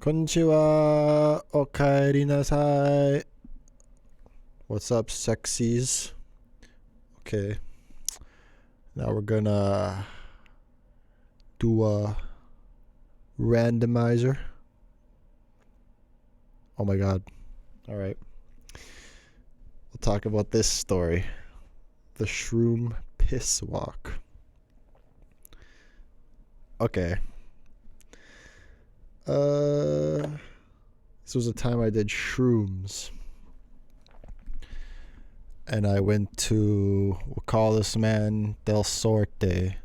Konnichiwa, okaeri nasai. What's up, sexies? Okay, now we're gonna do a randomizer. Oh my god. Alright. We'll talk about this story. The Shroom Piss Walk. Okay. This was a time I did shrooms. And I went to, we'll call this man Del Sorte.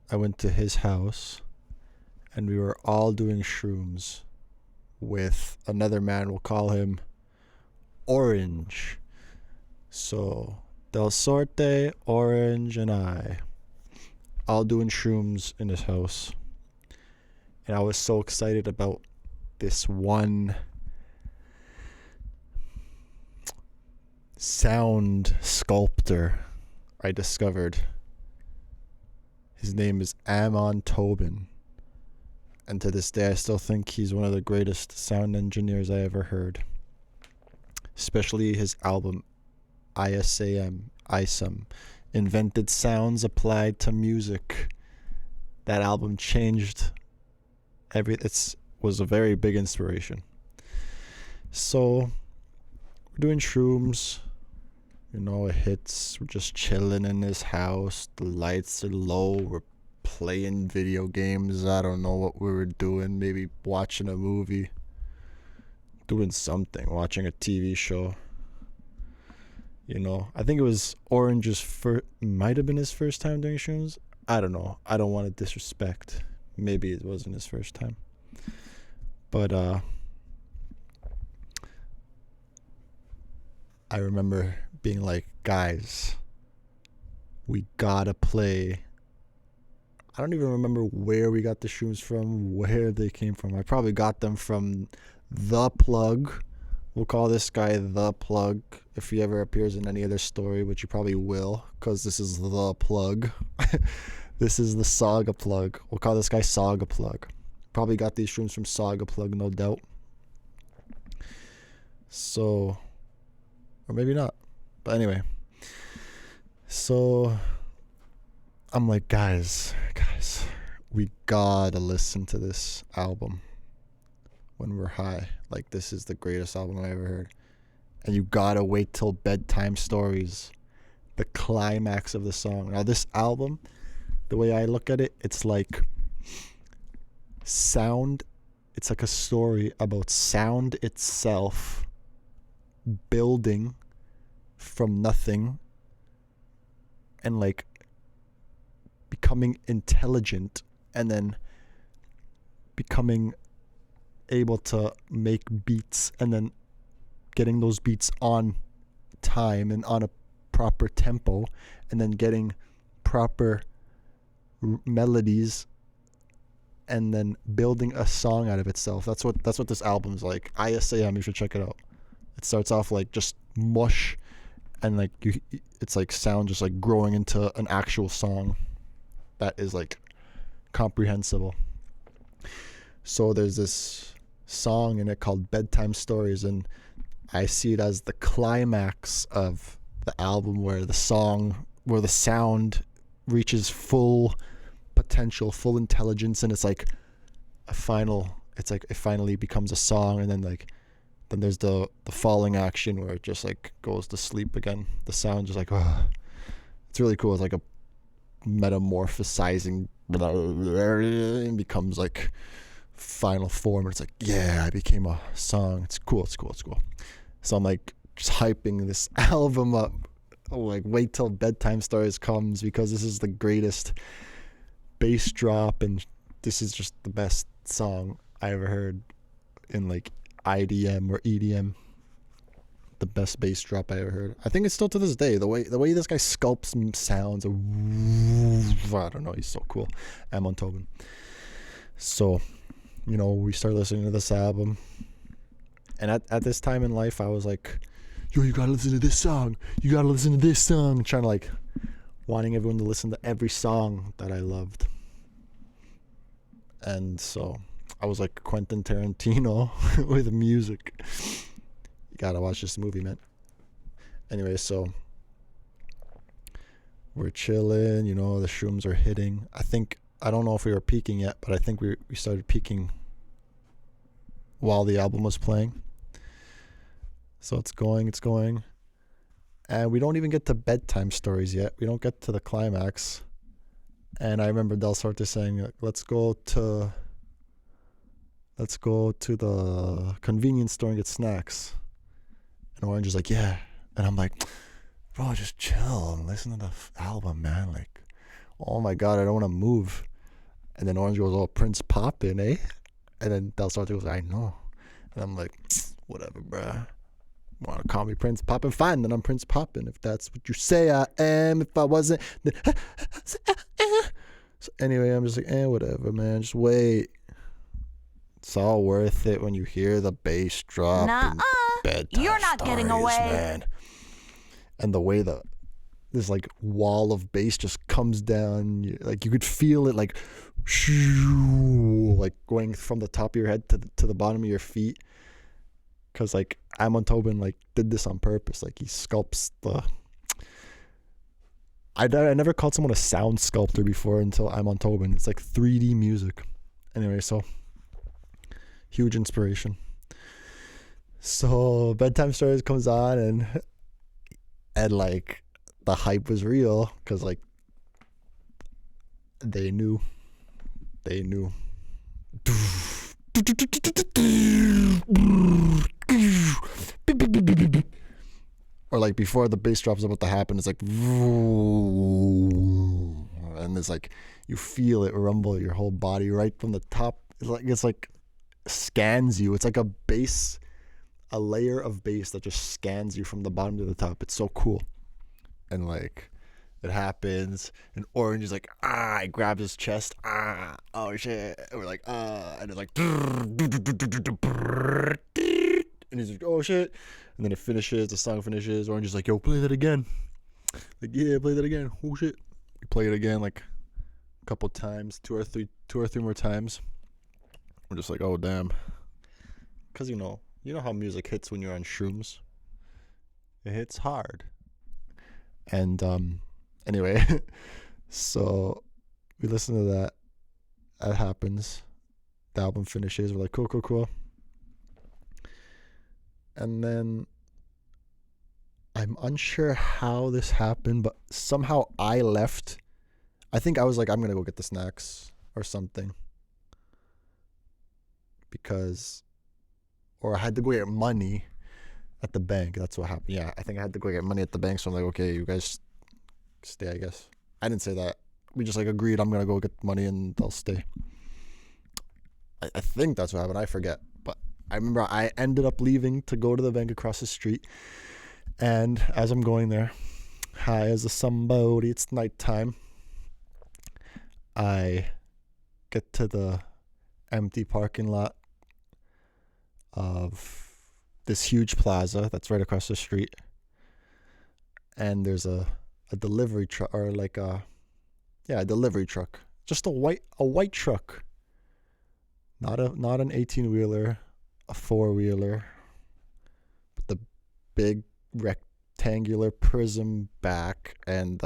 I went to his house and we were all doing shrooms with another man, we'll call him Orange. So Del Sorte, Orange, and I all doing shrooms in his house. And I was so excited about this one sound sculptor I discovered. His name is Amon Tobin. And to this day, I still think he's one of the greatest sound engineers I ever heard. Especially his album, ISAM, Invented Sounds Applied to Music. That album changed it was a very big inspiration. So, we're doing shrooms. You know, it hits. We're just chilling in his house. The lights are low. We're playing video games. I don't know what we were doing. Maybe watching a movie. Doing something. Watching a TV show. You know, I think it was Orange's might have been his first time doing shrooms. I don't know. I don't want to disrespect. Maybe it wasn't his first time. But I remember being like, guys, we gotta play. I don't even remember where we got the shrooms from, where they came from. I probably got them from The Plug. We'll call this guy The Plug if he ever appears in any other story, which he probably will, because this is The Plug. This is the Saga Plug. We'll call this guy Saga Plug. Probably got these shrooms from Saga Plug, no doubt. So, or maybe not. But anyway. So, I'm like, guys, we gotta listen to this album when we're high. Like, this is the greatest album I ever heard. And you gotta wait till Bedtime Stories, the climax of the song. Now, this album, the way I look at it, it's like sound. It's like a story about sound itself building from nothing and like becoming intelligent and then becoming able to make beats and then getting those beats on time and on a proper tempo and then getting proper melodies and then building a song out of itself. That's what this album's like. ISAM, you should check it out. It starts off like just mush and like it's like sound just like growing into an actual song that is like comprehensible. So there's this song in it called Bedtime Stories, and I see it as the climax of the album where the sound reaches full potential, full intelligence, and it's like it finally becomes a song, and then there's the falling action where it just like goes to sleep again. The sound just like, it's really cool. It's like a metamorphosizing and becomes like final form, and it's like, yeah, I became a song. It's cool. So I'm like just hyping this album up. Like, wait till Bedtime Stories comes, because this is the greatest bass drop, and this is just the best song I ever heard in like IDM or EDM. The best bass drop I ever heard. I think it's still to this day. The way this guy sculpts sounds, I don't know, he's so cool. Amon Tobin. So, you know, we started listening to this album, and at this time in life, I was like, yo, you gotta listen to this song. You gotta listen to this song. Trying to like wanting everyone to listen to every song that I loved. And so I was like Quentin Tarantino with music. You gotta watch this movie, man. Anyway, so we're chilling, you know, the shrooms are hitting. I don't know if we were peaking yet, but I think we started peaking while the album was playing. So it's going. And we don't even get to bedtime stories yet. We don't get to the climax. And I remember Del Sorte saying, let's go to the convenience store and get snacks. And Orange is like, yeah. And I'm like, bro, just chill and listen to the album, man. Like, oh my God, I don't want to move. And then Orange goes, oh, Prince poppin', eh? And then Del Sorte goes, I know. And I'm like, whatever, bruh. Want to call me Prince Poppin'? Fine, then I'm Prince Poppin'. If that's what you say I am. If I wasn't, then So anyway, I'm just like, whatever, man. Just wait. It's all worth it when you hear the bass drop. Bedtime you're not stories, getting away. Man. And the way this like wall of bass just comes down, like you could feel it like going from the top of your head to the bottom of your feet. Cause like Amon Tobin like did this on purpose. Like he sculpts the. I never called someone a sound sculptor before until Amon Tobin. It's like 3D music. Anyway, so huge inspiration. So Bedtime Stories comes on and like the hype was real because like they knew. Or like before the bass drop's about to happen, it's like, and it's like you feel it rumble your whole body right from the top. It's like scans you. It's like a layer of bass that just scans you from the bottom to the top. It's so cool. And like it happens, and Orange is like, he grabs his chest, oh shit, and we're like, and it's like, and he's like, oh shit, and then the song finishes, Orange is like, yo, play that again. Like, yeah, play that again. Oh shit. We play it again like a couple times, two or three more times. We're just like, oh damn. Cause you know how music hits when you're on shrooms. It hits hard. And anyway, so we listen to that. That happens. The album finishes. We're like, cool. And then I'm unsure how this happened, but somehow I left. I think I was like, I'm going to go get the snacks or something. Or I had to go get money at the bank. That's what happened. Yeah, I think I had to go get money at the bank. So I'm like, okay, you guys stay, I guess. I didn't say that. We just like agreed I'm going to go get money and I'll stay. I think that's what happened. I forget. But I remember I ended up leaving to go to the bank across the street. And as I'm going there, high as a somebody, it's nighttime. I get to the empty parking lot of this huge plaza that's right across the street. And there's a delivery truck, or like a delivery truck. Just a white truck. Not an 18-wheeler, a 4-wheeler. But the big rectangular prism back and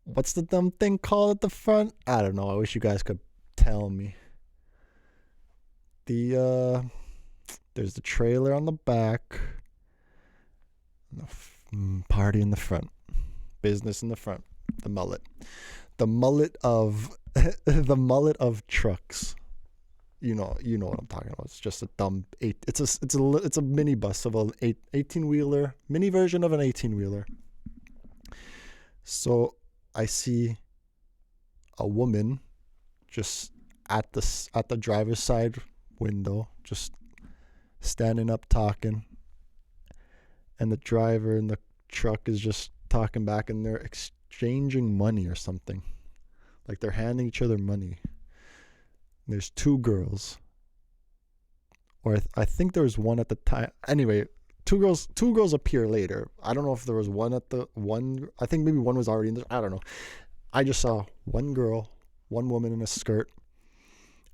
what's the dumb thing called at the front? I don't know. I wish you guys could tell me. There's the trailer on the back. Party in the front. Business in the front. The mullet of the mullet of trucks. You know what I'm talking about. It's just a dumb it's a minibus of an 18-wheeler, mini version of an 18-wheeler. So I see a woman just at the driver's side window, just standing up talking, and the driver in the truck is just talking back, and they're exchanging money or something. Like they're handing each other money. There's two girls, or I think there was one at the time. Anyway, two girls appear later. I don't know if there was one at the one. I think maybe one was already in there. I don't know. I just saw one girl, one woman in a skirt,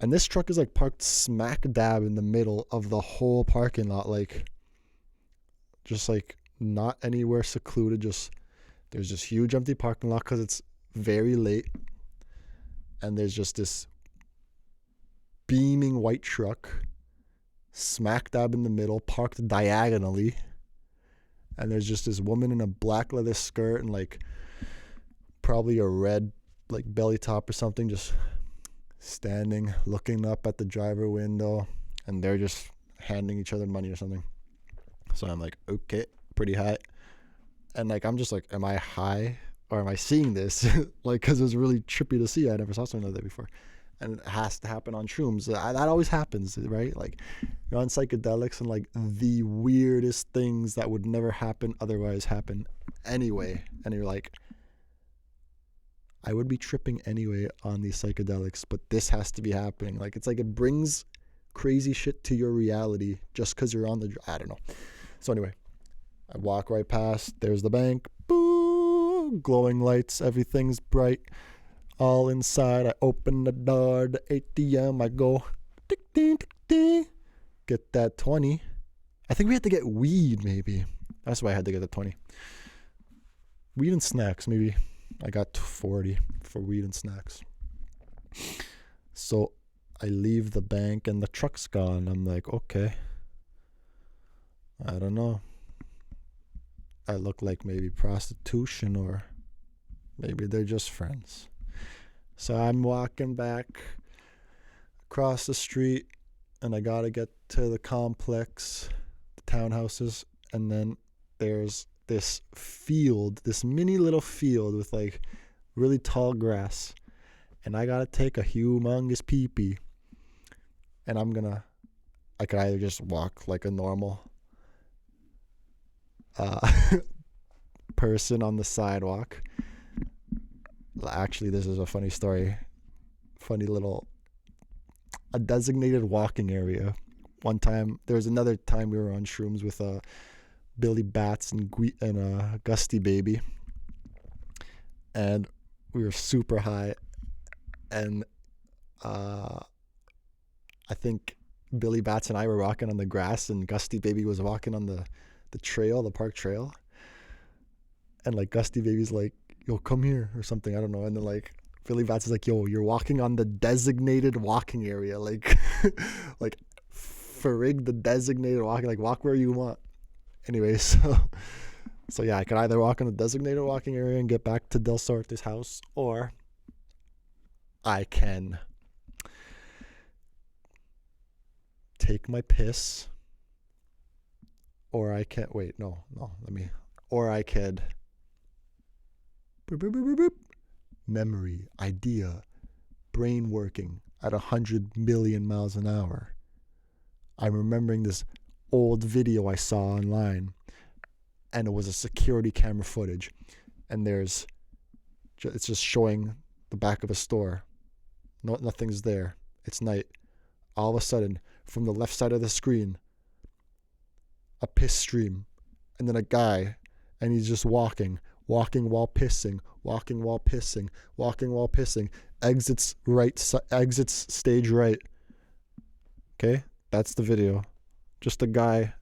and this truck is like parked smack dab in the middle of the whole parking lot, like just like not anywhere secluded. Just there's this huge empty parking lot because it's very late, and there's just this beaming white truck smack dab in the middle, parked diagonally, and there's just this woman in a black leather skirt and like probably a red like belly top or something, just standing looking up at the driver window, and they're just handing each other money or something. So I'm like, okay, pretty high. And like I'm just like, am I high or am I seeing this? Like, because it was really trippy to see. I never saw something like that before, and it has to happen on shrooms. That always happens, right? Like you're on psychedelics and like the weirdest things that would never happen otherwise happen anyway, and you're like, I would be tripping anyway on these psychedelics, but this has to be happening. Like, it's like it brings crazy shit to your reality just because you're on the, I don't know. So anyway, I walk right past. There's the bank. Boo! Glowing lights. Everything's bright. All inside. I open the door. The ATM. I go, tick, tick, tick, tick. Get that 20. I think we had to get weed, maybe. That's why I had to get the 20. Weed and snacks, maybe. I got 40 for weed and snacks. So I leave the bank and the truck's gone. I'm like, okay. I don't know. I look like maybe prostitution, or maybe they're just friends. So I'm walking back across the street, and I gotta get to the complex, the townhouses, and then there's this field, this mini little field with like really tall grass, and I gotta take a humongous pee-pee, and I could either just walk like a normal person on the sidewalk. Actually, this is a funny story, a designated walking area. One time, there was another time we were on shrooms with Billy Bats and Gusty Baby, and we were super high, and I think Billy Bats and I were walking on the grass, and Gusty Baby was walking on the trail, the park trail, and like Gusty Baby's like, yo, come here or something, I don't know, and then like Billy Bats is like, yo, you're walking on the designated walking area, like like Farig, the designated walking, like walk where you want. Anyway, so yeah, I could either walk in the designated walking area and get back to Del Sorte's house, or I can take my piss, or I can't, wait, no, or I could, memory, idea, brain working at 100 million miles an hour. I'm remembering this old video I saw online, and it was a security camera footage, and it's just showing the back of a store. Nothing's there. It's night. All of a sudden, from the left side of the screen, a piss stream, and then a guy, and he's just walking while pissing, exits stage right. Okay, that's the video. Just a guy,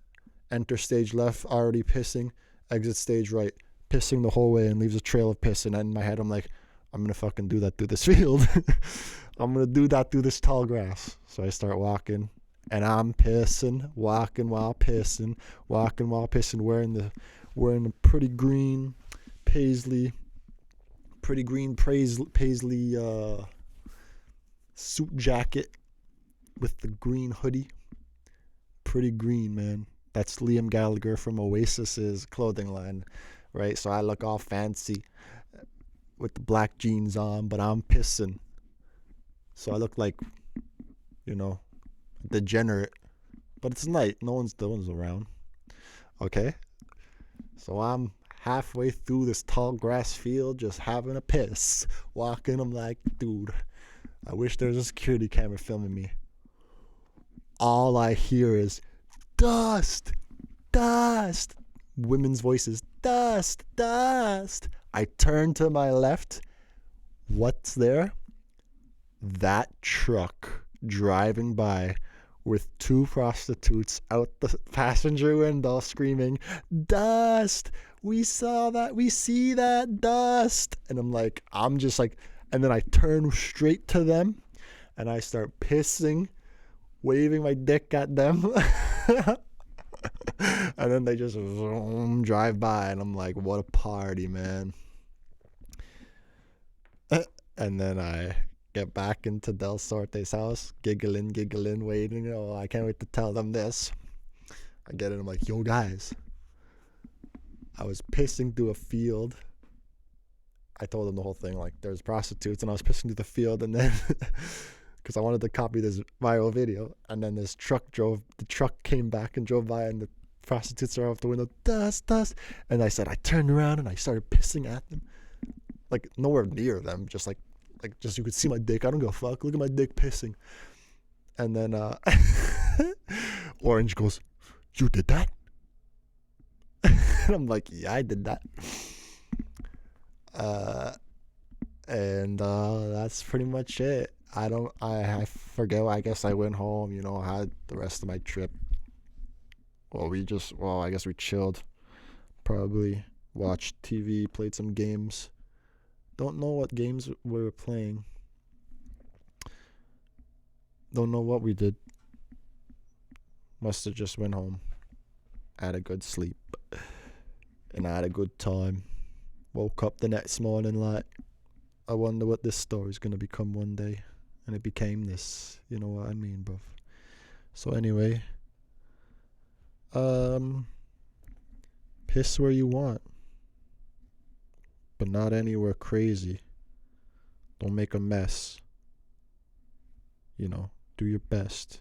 enter stage left, already pissing, exit stage right, pissing the whole way, and leaves a trail of piss. And in my head, I'm like, I'm going to fucking do that through this field. I'm going to do that through this tall grass. So I start walking, and I'm pissing, walking while pissing, wearing the pretty green paisley suit jacket with the green hoodie. Pretty green, man. That's Liam Gallagher from Oasis's clothing line, right? So I look all fancy with the black jeans on, but I'm pissing. So I look like, degenerate. But it's night. No one's around. Okay? So I'm halfway through this tall grass field just having a piss. Walking, I'm like, dude, I wish there was a security camera filming me. All I hear is dust, dust. Women's voices, dust, dust. I turn to my left. What's there? That truck driving by with two prostitutes out the passenger window screaming, "Dust! We saw that! We see that dust!" And I'm just like, and then I turn straight to them and I start pissing, waving my dick at them. And then they just vroom, drive by, and I'm like, what a party, man. And then I get back into Del Sorte's house, giggling, waiting. Oh, I can't wait to tell them this. I get in, I'm like, yo, guys, I was pissing through a field. I told them the whole thing, like, there's prostitutes, and I was pissing through the field, and then, because I wanted to copy this viral video, and then the truck came back and drove by, and the prostitutes are out the window, dust, and I said, I turned around, and I started pissing at them, like, nowhere near them, just you could see my dick, I don't give a fuck, look at my dick pissing, and then, Orange goes, you did that? And I'm like, yeah, I did that. And that's pretty much it. I forget. I guess I went home, had the rest of my trip. I guess we chilled. Probably watched TV, played some games. Don't know what games we were playing. Don't know what we did. Must have just went home. Had a good sleep. And I had a good time. Woke up the next morning like, I wonder what this story's gonna become one day. And it became this. You know what I mean, bruv. So anyway. Piss where you want. But not anywhere crazy. Don't make a mess. Do your best.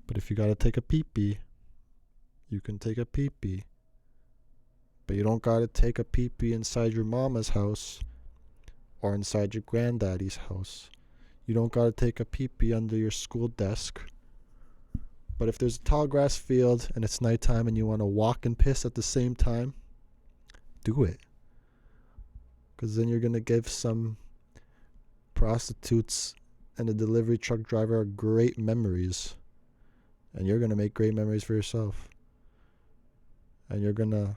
But if you gotta take a pee-pee, you can take a pee-pee. But you don't gotta take a pee-pee inside your mama's house or inside your granddaddy's house. You don't gotta take a pee-pee under your school desk. But if there's a tall grass field and it's nighttime and you want to walk and piss at the same time, do it. Because then you're gonna give some prostitutes and a delivery truck driver great memories. And you're gonna make great memories for yourself. And you're gonna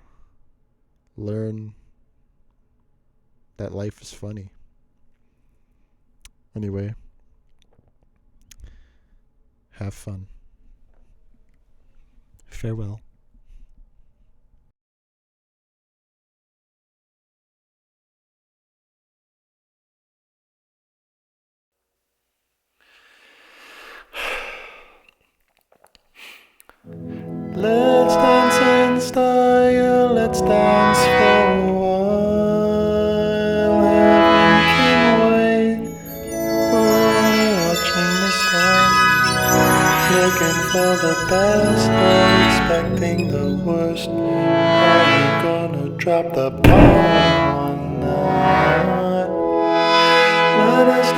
learn that life is funny. Anyway, have fun. Farewell. Let's dance in style, let's dance for a while. Heaven can wait. We're watching the stars, looking for the best, but expecting the worst. Are we gonna drop the ball or not? Let us